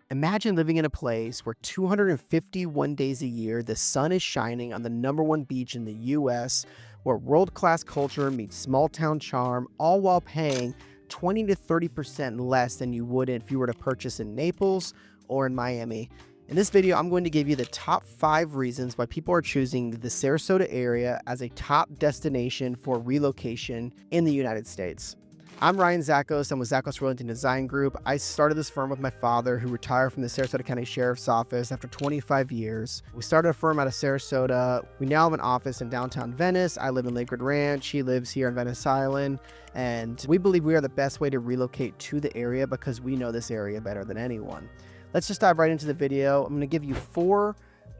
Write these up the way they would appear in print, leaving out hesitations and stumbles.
Imagine living in a place where 251 days a year, the sun is shining on the #1 beach in the US, where world-class culture meets small-town charm, all while paying 20 to 30% less than you would if you were to purchase in Naples or in Miami. In this video, I'm going to give you the top 5 reasons why people are choosing the Sarasota area as a top destination for relocation in the United States. I'm Ryan Zakos. I'm with Zakos Real Estate Design Group. I started this firm with my father, who retired from the Sarasota County Sheriff's Office after 25 years. We started a firm out of Sarasota. We now have an office in downtown Venice. I live in Lakewood Ranch. He lives here on Venice Island. And we believe we are the best way to relocate to the area because we know this area better than anyone. Let's just dive right into the video. I'm going to give you 4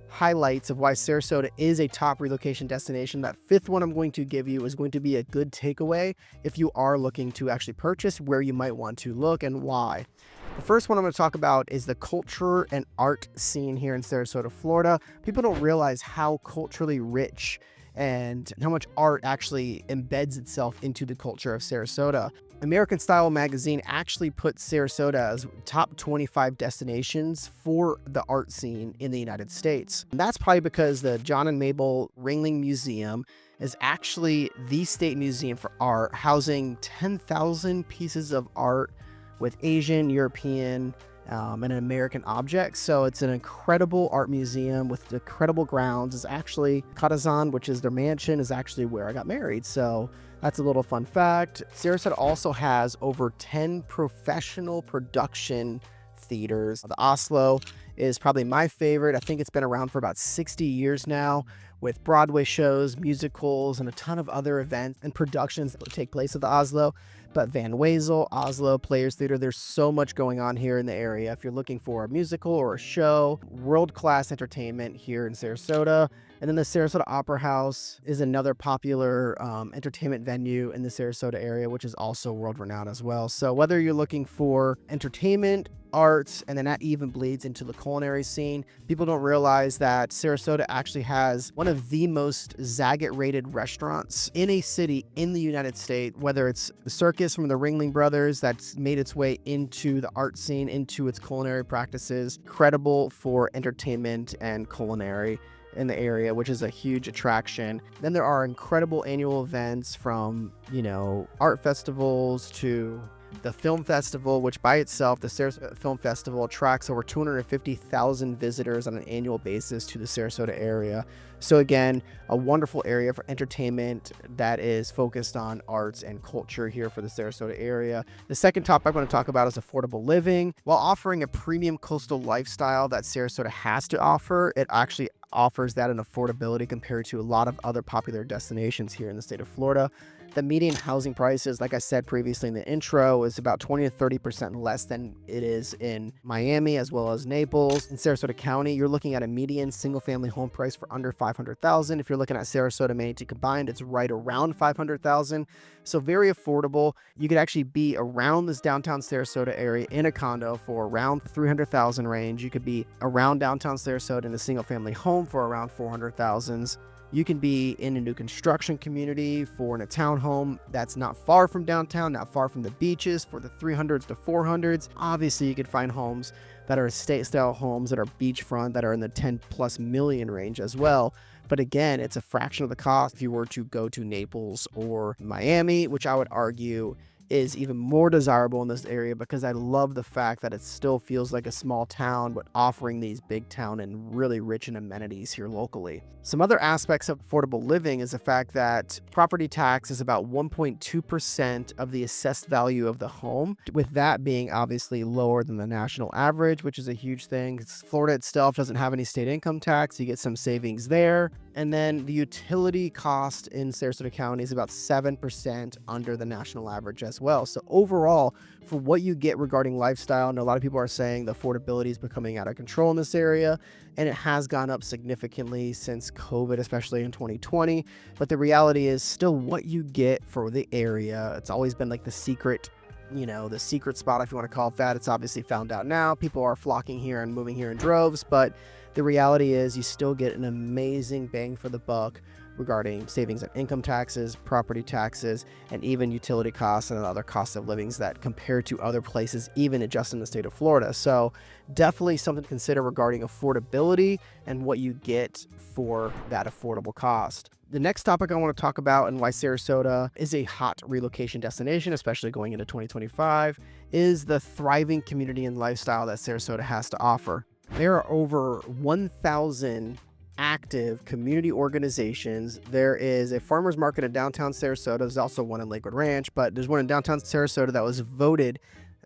highlights of why Sarasota is a top relocation destination. That 5th one I'm going to give you is going to be a good takeaway if you are looking to actually purchase, where you might want to look and why. The first one I'm going to talk about is the culture and art scene here in Sarasota, Florida. People don't realize how culturally rich and how much art actually embeds itself into the culture of Sarasota. American Style magazine actually put Sarasota as top 25 destinations for the art scene in the United States. And that's probably because the John and Mabel Ringling Museum is actually the state museum for art, housing 10,000 pieces of art with Asian, European, and American objects. So it's an incredible art museum with incredible grounds. It's actually Katazan, which is their mansion, is actually where I got married. So that's a little fun fact. Sarasota also has over 10 professional production theaters. The Oslo is probably my favorite. I think it's been around for about 60 years now, with Broadway shows, musicals, and a ton of other events and productions that take place at the Oslo. But Van Wezel, Oslo, Players Theater, there's so much going on here in the area. If you're looking for a musical or a show, world-class entertainment here in Sarasota. And then the Sarasota Opera House is another popular entertainment venue in the Sarasota area, which is also world-renowned as well. So whether you're looking for entertainment, arts, and then that even bleeds into the culinary scene, people don't realize that Sarasota actually has one of the most Zagat-rated restaurants in a city in the United States, whether it's the Circus from the Ringling Brothers that's made its way into the art scene, into its culinary practices, credible for entertainment and culinary in the area, which is a huge attraction. Then there are incredible annual events from, art festivals to the film festival, which by itself, the Sarasota Film Festival attracts over 250,000 visitors on an annual basis to the Sarasota area. So again, a wonderful area for entertainment that is focused on arts and culture here for the Sarasota area. The second topic I'm going to talk about is affordable living. While offering a premium coastal lifestyle that Sarasota has to offer, it actually offers that in affordability compared to a lot of other popular destinations here in the state of Florida. The median housing prices, like I said previously in the intro, is about 20 to 30% less than it is in Miami as well as Naples. In Sarasota County, you're looking at a median single-family home price for under $500,000. If you're looking at Sarasota, Manatee combined, it's right around $500,000. So very affordable. You could actually be around this downtown Sarasota area in a condo for around $300,000 range. You could be around downtown Sarasota in a single-family home for around $400,000. You can be in a new construction community in a townhome that's not far from downtown, not far from the beaches for the 300s to 400s. Obviously, you could find homes that are estate-style homes that are beachfront that are in the 10+ million range as well. But again, it's a fraction of the cost if you were to go to Naples or Miami, which I would argue is even more desirable in this area because I love the fact that it still feels like a small town, but offering these big town and really rich in amenities here locally. Some other aspects of affordable living is the fact that property tax is about 1.2% of the assessed value of the home, with that being obviously lower than the national average, which is a huge thing. Florida itself doesn't have any state income tax. You get some savings there. And then the utility cost in Sarasota County is about 7% under the national average as well. So overall, for what you get regarding lifestyle, and a lot of people are saying the affordability is becoming out of control in this area, and it has gone up significantly since COVID, especially in 2020. But the reality is still what you get for the area. It's always been like the secret spot, if you want to call it that. It's obviously found out now. People are flocking here and moving here in droves, but the reality is you still get an amazing bang for the buck regarding savings on income taxes, property taxes, and even utility costs and other costs of livings that compare to other places, even just in the state of Florida. So definitely something to consider regarding affordability and what you get for that affordable cost. The next topic I want to talk about and why Sarasota is a hot relocation destination, especially going into 2025, is the thriving community and lifestyle that Sarasota has to offer. There are over 1,000 active community organizations. There is a farmers market in downtown Sarasota. There's also one in Lakewood Ranch, but there's one in downtown Sarasota that was voted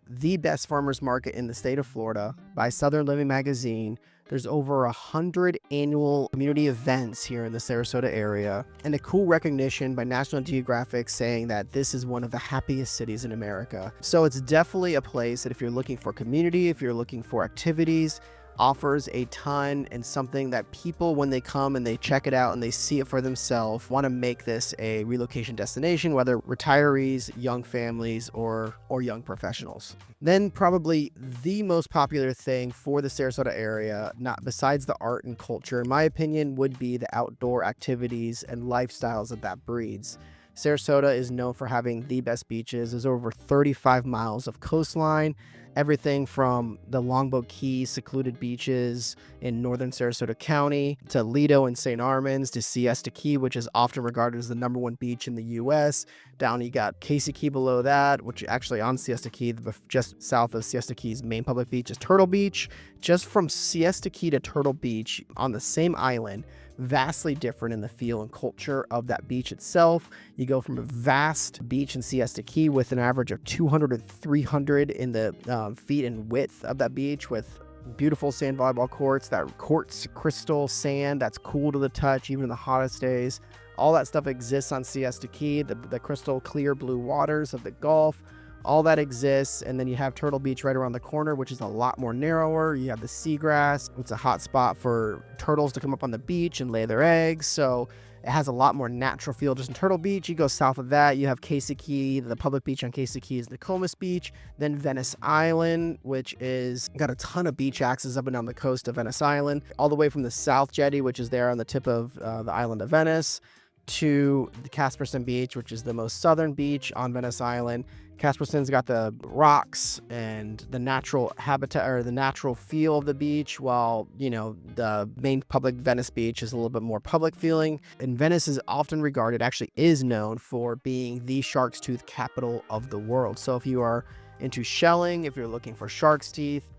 the best farmers market in the state of Florida by Southern Living Magazine. There's over 100 annual community events here in the Sarasota area, and a cool recognition by National Geographic saying that this is one of the happiest cities in America. So it's definitely a place that if you're looking for community, if you're looking for activities, offers a ton, and something that people, when they come and they check it out and they see it for themselves, want to make this a relocation destination, whether retirees, young families, or young professionals. Then probably the most popular thing for the Sarasota area, not besides the art and culture, in my opinion, would be the outdoor activities and lifestyles that breeds. Sarasota is known for having the best beaches. There's over 35 miles of coastline, everything from the Longboat Key secluded beaches in northern Sarasota County to Lido and St. Armands to Siesta Key, which is often regarded as the #1 beach in the U.S. Down you got Casey Key below that, which actually on Siesta Key, just south of Siesta Key's main public beach is Turtle Beach. Just from Siesta Key to Turtle Beach on the same island, vastly different in the feel and culture of that beach itself. You go from a vast beach in Siesta Key with an average of 200 to 300 in the feet in width of that beach, with beautiful sand volleyball courts, that quartz crystal sand that's cool to the touch even in the hottest days. All that stuff exists on Siesta Key, the crystal clear blue waters of the Gulf. All that exists, and then you have Turtle Beach right around the corner, which is a lot more narrower. You have the seagrass. It's a hot spot for turtles to come up on the beach and lay their eggs, so it has a lot more natural feel just in Turtle Beach. You go south of that, you have Casey Key. The public beach on Casey Key is Nokomis Beach. Then Venice Island, which is got a ton of beach access up and down the coast of Venice Island, all the way from the South Jetty, which is there on the tip of the island of Venice, to the Casperson Beach, which is the most southern beach on Venice Island. Casperson's got the rocks and the natural habitat, or the natural feel of the beach, while, the main public Venice Beach is a little bit more public feeling. And Venice is often regarded, actually is known for being the shark's tooth capital of the world. So if you are into shelling, if you're looking for shark's teeth,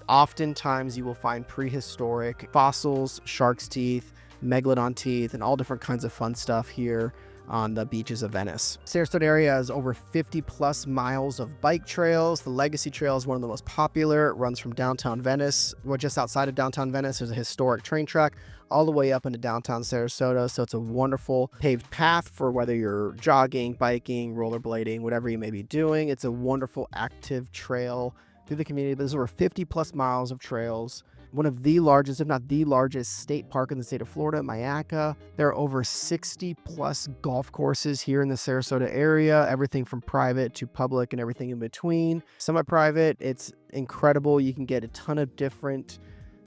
oftentimes you will find prehistoric fossils, shark's teeth, megalodon teeth, and all different kinds of fun stuff here on the beaches of Venice. Sarasota area has over 50 plus miles of bike trails. The Legacy Trail is one of the most popular. It runs from downtown Venice, just outside of downtown Venice. There's a historic train track all the way up into downtown Sarasota. So it's a wonderful paved path for whether you're jogging, biking, rollerblading, whatever you may be doing. It's a wonderful active trail through the community. There's over 50 plus miles of trails. One of the largest, if not the largest, state park in the state of Florida, Mayaca. There are over 60 plus golf courses here in the Sarasota area, everything from private to public and everything in between. Semi-private, it's incredible. You can get a ton of different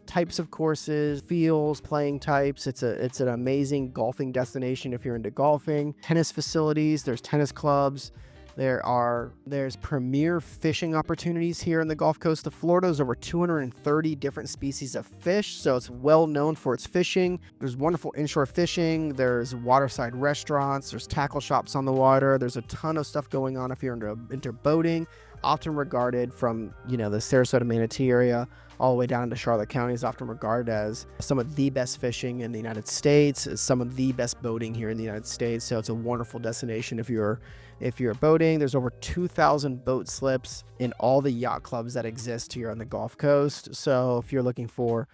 types of courses, fields, playing types. It's an amazing golfing destination if you're into golfing. Tennis facilities, there's tennis clubs. There's premier fishing opportunities here in the Gulf Coast of Florida. There's over 230 different species of fish, so it's well known for its fishing. There's wonderful inshore fishing. There's waterside restaurants. There's tackle shops on the water. There's a ton of stuff going on if you're into boating. Often regarded from, the Sarasota Manatee area all the way down into Charlotte County is often regarded as some of the best fishing in the United States, some of the best boating here in the United States. So it's a wonderful destination if you're boating. There's over 2,000 boat slips in all the yacht clubs that exist here on the Gulf Coast. So if you're looking for,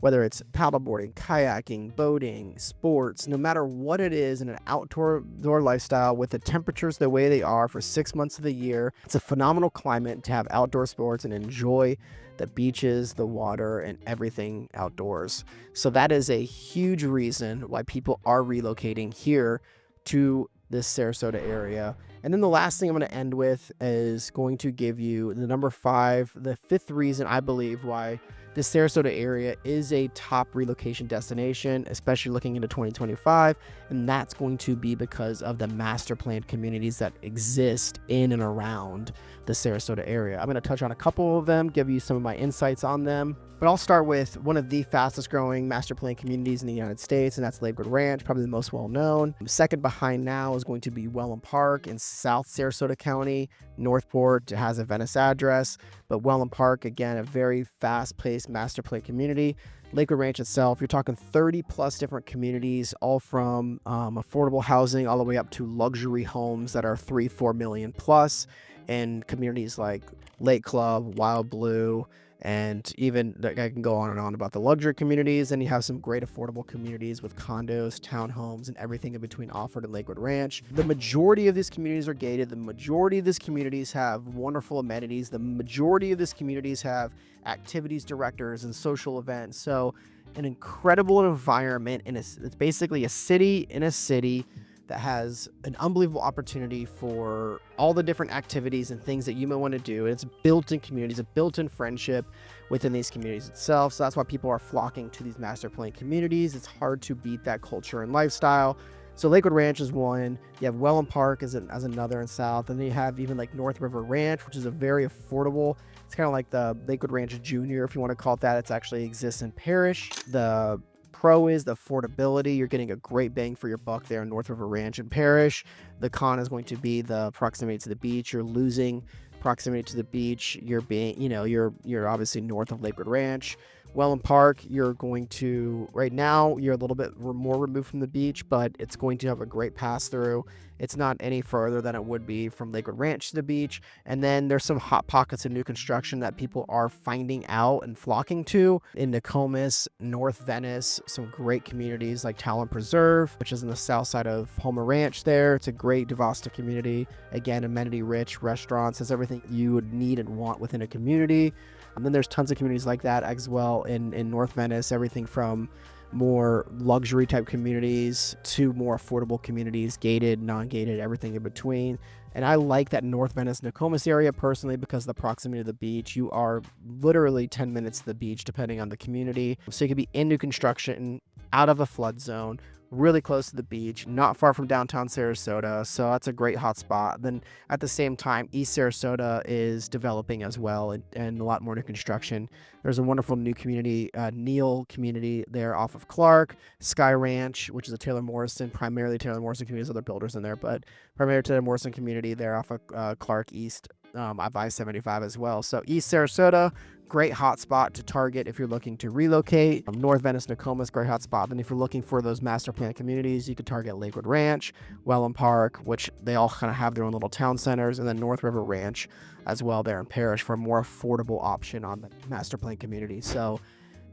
whether it's paddleboarding, kayaking, boating, sports, no matter what it is in an outdoor lifestyle with the temperatures the way they are for 6 months of the year, it's a phenomenal climate to have outdoor sports and enjoy the beaches, the water, and everything outdoors. So that is a huge reason why people are relocating here to this Sarasota area. And then the last thing I'm going to end with is going to give you the number 5, the 5th reason I believe why the Sarasota area is a top relocation destination, especially looking into 2025, and that's going to be because of the master planned communities that exist in and around the Sarasota area. I'm going to touch on a couple of them, give you some of my insights on them, but I'll start with one of the fastest growing master planned communities in the United States, and that's Lakewood Ranch, probably the most well known. Second behind now is going to be Welland Park in South Sarasota County. Northport has a Venice address, but Welland Park, again, a very fast-paced master planned community. Lakewood Ranch itself, you're talking 30 plus different communities, all from affordable housing all the way up to luxury homes that are 3-4 million plus, and communities like Lake Club, Wild Blue, and even I can go on and on about the luxury communities. And you have some great affordable communities with condos, townhomes, and everything in between offered at Lakewood Ranch. The majority of these communities are gated. The majority of these communities have wonderful amenities. The majority of these communities have activities directors and social events. So an incredible environment, it's basically a city in a city that has an unbelievable opportunity for all the different activities and things that you might want to do. And it's built-in communities, a built-in friendship within these communities itself. So that's why people are flocking to these master plan communities. It's hard to beat that culture and lifestyle. So Lakewood Ranch is one. You have Welland Park as another in South. And then you have even like North River Ranch, which is a very affordable. It's kind of like the Lakewood Ranch Junior, if you want to call it that. It actually exists in Parish. The pro is the affordability. You're getting a great bang for your buck there in North River Ranch and Parish. The con is going to be the proximity to the beach. You're losing proximity to the beach. You're obviously north of Lakewood Ranch. Welland Park, you're going to, right now, you're a little bit more removed from the beach, but it's going to have a great pass through. It's not any further than it would be from Lakewood Ranch to the beach. And then there's some hot pockets of new construction that people are finding out and flocking to in Nokomis, North Venice, some great communities like Talon Preserve, which is in the south side of Homer Ranch there. It's a great Devasta community. Again, amenity rich, restaurants, has everything you would need and want within a community. And then there's tons of communities like that as well in North Venice, everything from more luxury type communities to more affordable communities, gated, non-gated, everything in between. And I like that North Venice, Nokomis area personally because of the proximity to the beach. You are literally 10 minutes to the beach depending on the community. So you could be in new construction, out of a flood zone, really close to the beach, not far from downtown Sarasota. So that's a great hot spot. Then at the same time, East Sarasota is developing as well and a lot more new construction. There's a wonderful new community, Neal community there off of Clark, Sky Ranch, which is a Taylor Morrison, primarily Taylor Morrison community. There's other builders in there, but primarily Taylor Morrison community there off of Clark East, I-75 as well. So East Sarasota, great hot spot to target if you're looking to relocate. North Venice, Nokomis, great hot spot. Then if you're looking for those master plan communities, you could target Lakewood Ranch, Welland Park, which they all kind of have their own little town centers, and then North River Ranch as well there in Parish for a more affordable option on the master plan community. So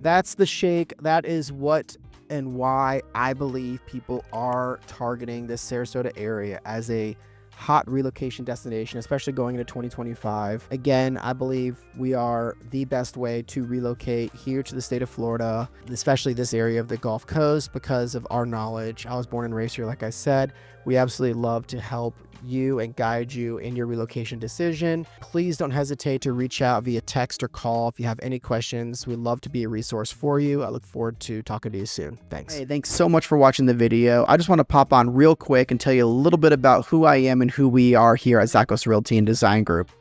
that's the shake. That is what and why I believe people are targeting this Sarasota area as a hot relocation destination, especially going into 2025. Again, I believe we are the best way to relocate here to the state of Florida, especially this area of the Gulf Coast, because of our knowledge. I was born and raised here, like I said. We absolutely love to help you and guide you in your relocation decision. Please don't hesitate to reach out via text or call if you have any questions. We'd love to be a resource for you. I look forward to talking to you soon. Thanks. Hey, thanks so much for watching the video. I just want to pop on real quick and tell you a little bit about who I am and who we are here at Zakos Realty and Design Group.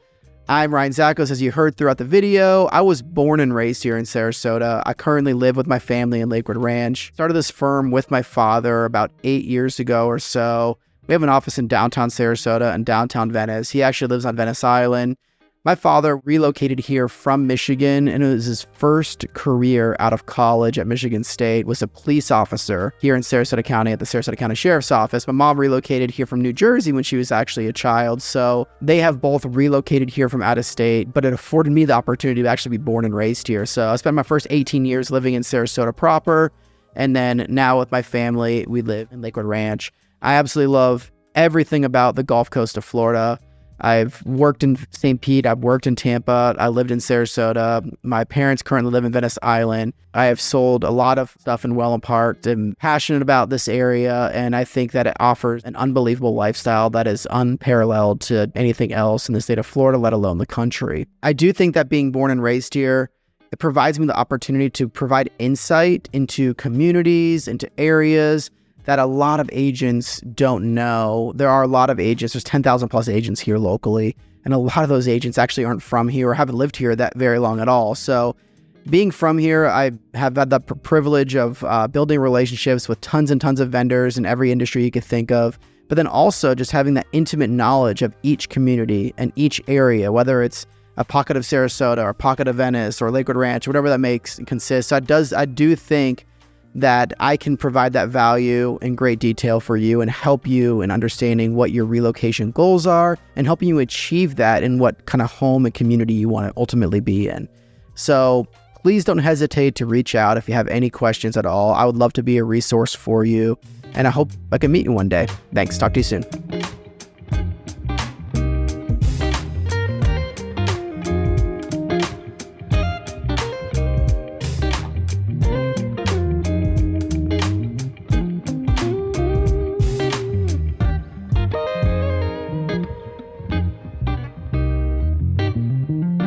I'm Ryan Zakos, as you heard throughout the video. I was born and raised here in Sarasota. I currently live with my family in Lakewood Ranch. Started this firm with my father about 8 years ago or so. We have an office in downtown Sarasota and downtown Venice. He actually lives on Venice Island. My father relocated here from Michigan, and it was his first career out of college at Michigan State, was a police officer here in Sarasota County at the Sarasota County Sheriff's Office. My mom relocated here from New Jersey when she was actually a child, so they have both relocated here from out of state, but it afforded me the opportunity to actually be born and raised here. So I spent my first 18 years living in Sarasota proper, and then now with my family, we live in Lakewood Ranch. I absolutely love everything about the Gulf Coast of Florida. I've worked in St. Pete. I've worked in Tampa. I lived in Sarasota. My parents currently live in Venice Island. I have sold a lot of stuff in Welland Park. I'm passionate about this area, and I think that it offers an unbelievable lifestyle that is unparalleled to anything else in the state of Florida, let alone the country. I do think that being born and raised here It provides me the opportunity to provide insight into communities, into areas that a lot of agents don't know. There are a lot of agents, there's 10,000 plus agents here locally, and a lot of those agents actually aren't from here or haven't lived here that very long at all. So being from here, I have had the privilege of building relationships with tons and tons of vendors in every industry you could think of, but then also just having that intimate knowledge of each community and each area, whether it's a pocket of Sarasota or a pocket of Venice or Lakewood Ranch, whatever that consists. So I do think that I can provide that value in great detail for you and help you in understanding what your relocation goals are and helping you achieve that in what kind of home and community you want to ultimately be in. So please don't hesitate to reach out if you have any questions at all. I would love to be a resource for you, and I hope I can meet you one day. Thanks. Talk to you soon.